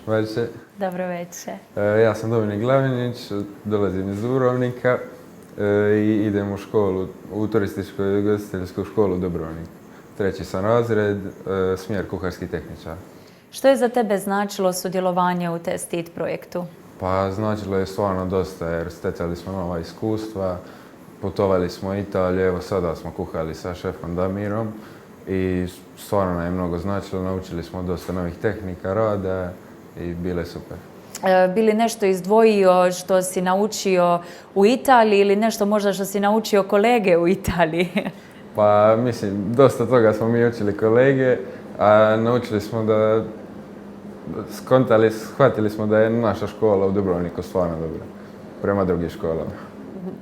Večer. Dobro večer. Ja sam Dominik Glavinić, dolazim iz Dubrovnika i idem u školu, u turističku i ugostiteljsku školu u Dubrovnik. Treći sam razred, smjer kuharski tehničar. Što je za tebe značilo sudjelovanje u Testit projektu? Pa značilo je stvarno dosta jer stecali smo nova iskustva, putovali smo u Italiju, evo sada smo kuhali sa šefom Damirom i stvarno nam je mnogo značilo, naučili smo dosta novih tehnika rada i bile super. Bi li nešto izdvojio što si naučio u Italiji ili nešto možda što si naučio kolege u Italiji? Pa mislim, dosta toga smo mi učili kolege, a naučili smo da shvatili smo da je naša škola u Dubrovniku stvarno dobra, prema drugim školama.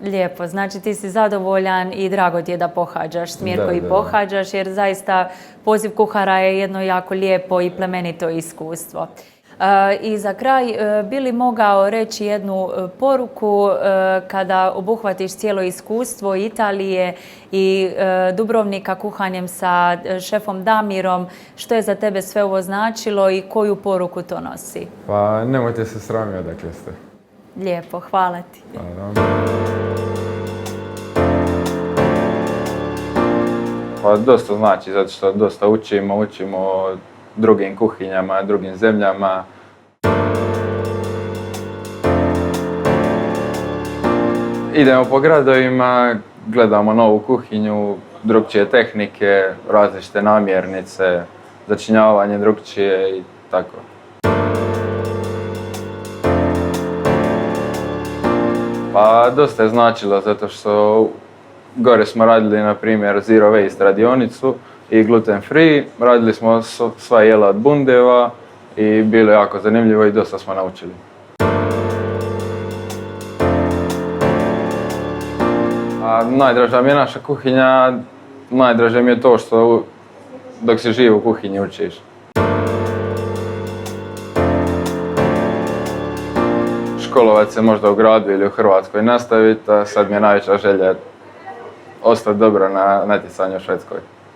Lijepo, znači ti si zadovoljan i drago ti je da pohađaš smjer koji pohađaš, jer zaista poziv kuhara je jedno jako lijepo i plemenito iskustvo. I za kraj, bi li mogao reći jednu poruku kada obuhvatiš cijelo iskustvo Italije i Dubrovnika kuhanjem sa šefom Damirom, što je za tebe sve ovo značilo i koju poruku to nosi? Pa nemojte se sramiti odakle ste. Lijepo, hvala ti. Hvala. Pa dosta znači, zato što dosta učimo o drugim kuhinjama, drugim zemljama. Idemo po gradovima, gledamo novu kuhinju, drugčije tehnike, različite namirnice, začinjavanje drugčije i tako. Pa dosta je značilo zato što gore smo radili na primjer zero waste radionicu i gluten free, radili smo sva jela od bundeva i bilo je jako zanimljivo i dosta smo naučili. A najdraža mi je naša kuhinja, najdraže mi je to što dok si živ u kuhinji učiš. Školovat se možda u gradu ili u Hrvatskoj nastaviti, a sad mi je najveća želja ostati dobro na natjecanju u Švedskoj.